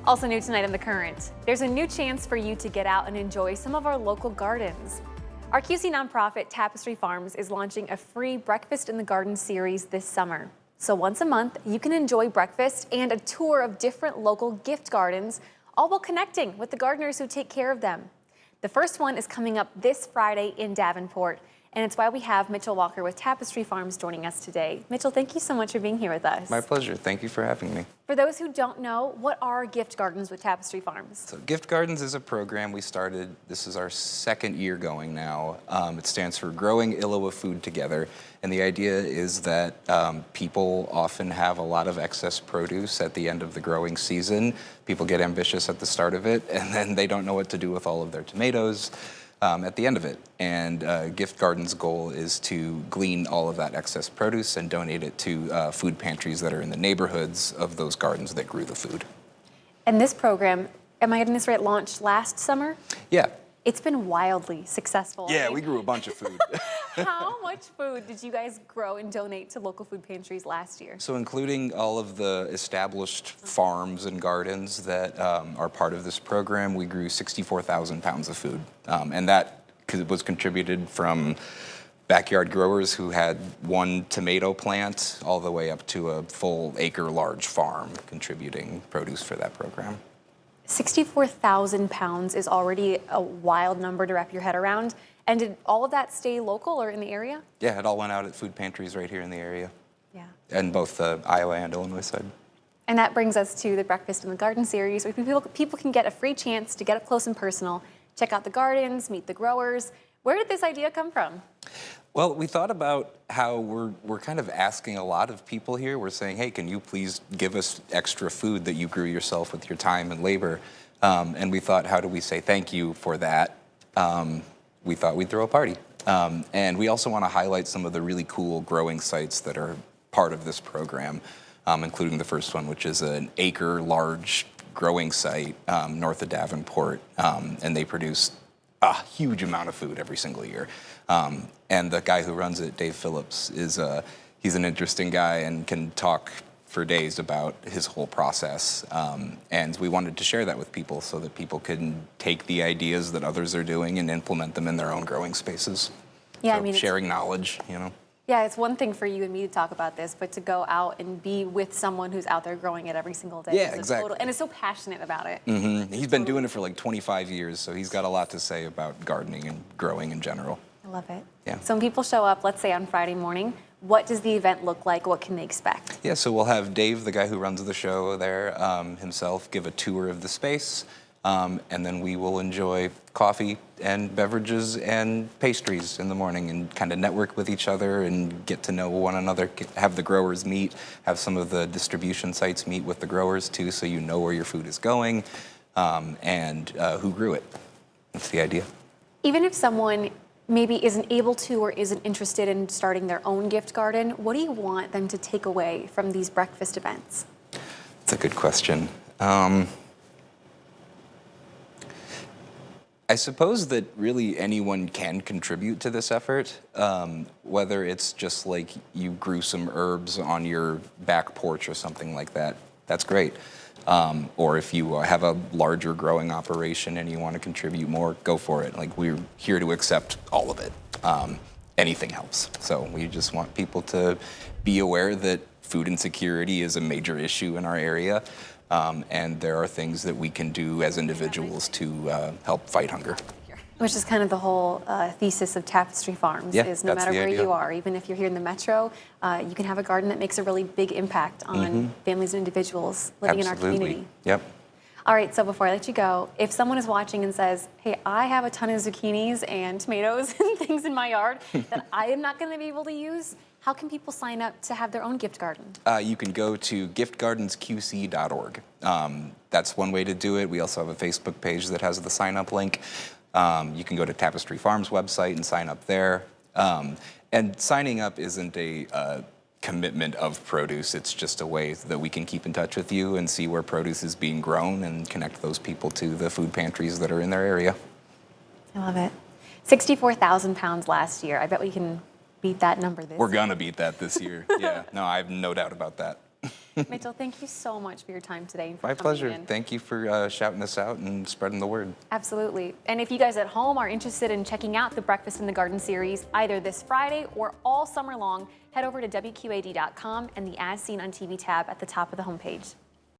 Also new tonight on The Current, there's a new chance for you to get out and enjoy some of our local gardens. Our QC nonprofit Tapestry Farms is launching a free Breakfast in the Garden series this summer. So once a month, you can enjoy breakfast and a tour of different local gift gardens, all while connecting with the gardeners who take care of them. The first one is coming up this Friday in Davenport, and it's why we have Mitchell Walker with Tapestry Farms joining us today. Mitchell, thank you so much for being here with us. My pleasure. Thank you for having me. For those who don't know, what are gift gardens with Tapestry Farms? So Gift Gardens is a program we started. This is our second year going now. It stands for Growing Iowa Food Together. And the idea is that people often have a lot of excess produce at the end of the growing season. People get ambitious at the start of it, and then they don't know what to do with all of their tomatoes at the end of it. And Gift Garden's goal is to glean all of that excess produce and donate it to food pantries that are in the neighborhoods of those gardens that grew the food. And this program, am I getting this right, launched last summer? Yeah. It's been wildly successful. Yeah, we grew a bunch of food. How much food did you guys grow and donate to local food pantries last year? So including all of the established farms and gardens that are part of this program, we grew 64,000 pounds of food. And that was contributed from backyard growers who had one tomato plant all the way up to a full acre large farm contributing produce for that program. 64,000 pounds is already a wild number to wrap your head around. And did all of that stay local or in the area? Yeah, it all went out at food pantries right here in the area. Yeah. And both the Iowa and Illinois side. And that brings us to the Breakfast in the Garden series, where people can get a free chance to get up close and personal, check out the gardens, meet the growers. Where did this idea come from? Well, we thought about how we're kind of asking a lot of people here. We're saying, hey, can you please give us extra food that you grew yourself with your time and labor? And we thought, how do we say thank you for that? We thought we'd throw a party. And we also want to highlight some of the really cool growing sites that are part of this program, including the first one, which is an acre large growing site north of Davenport. And they produce a huge amount of food every single year. And the guy who runs it, Dave Phillips, he's an interesting guy and can talk for days about his whole process. And we wanted to share that with people so that people can take the ideas that others are doing and implement them in their own growing spaces. Yeah, so I mean, sharing knowledge, you know. Yeah, it's one thing for you and me to talk about this, but to go out and be with someone who's out there growing it every single day. Yeah, exactly. And is so passionate about it. Mm-hmm. He's been doing it for like 25 years, so he's got a lot to say about gardening and growing in general. I love it. Yeah. So when people show up, let's say on Friday morning, what does the event look like? What can they expect? Yeah, so we'll have Dave, the guy who runs the show there, himself give a tour of the space. And then we will enjoy coffee and beverages and pastries in the morning and kind of network with each other and get to know one another, have the growers meet, have some of the distribution sites meet with the growers too, so you know where your food is going and who grew it. That's the idea. Even if someone maybe isn't able to or isn't interested in starting their own gift garden, what do you want them to take away from these breakfast events? That's a good question. I suppose that really anyone can contribute to this effort, whether it's just like you grew some herbs on your back porch or something like that, that's great. Or if you have a larger growing operation and you want to contribute more, go for it. Like, we're here to accept all of it. Anything helps. So we just want people to be aware that food insecurity is a major issue in our area. And there are things that we can do as individuals to help fight hunger. Which is kind of the whole thesis of Tapestry Farms, is no matter where you are, even if you're here in the metro, you can have a garden that makes a really big impact on families and individuals living in our community. Yep. All right, so before I let you go, if someone is watching and says, hey, I have a ton of zucchinis and tomatoes and things in my yard that I am not going to be able to use, how can people sign up to have their own gift garden? You can go to giftgardensqc.org. That's one way to do it. We also have a Facebook page that has the sign-up link. You can go to Tapestry Farms website and sign up there. And signing up isn't a commitment of produce. It's just a way that we can keep in touch with you and see where produce is being grown and connect those people to the food pantries that are in their area. I love it. 64,000 pounds last year. I bet we can beat that number this year. We're gonna beat that this year. Yeah, no, I have no doubt about that. Mitchell, thank you so much for your time today. And for My coming pleasure. in. Thank you for shouting this out and spreading the word. Absolutely. And if you guys at home are interested in checking out the Breakfast in the Garden series, either this Friday or all summer long, head over to WQAD.com and the As Seen on TV tab at the top of the homepage.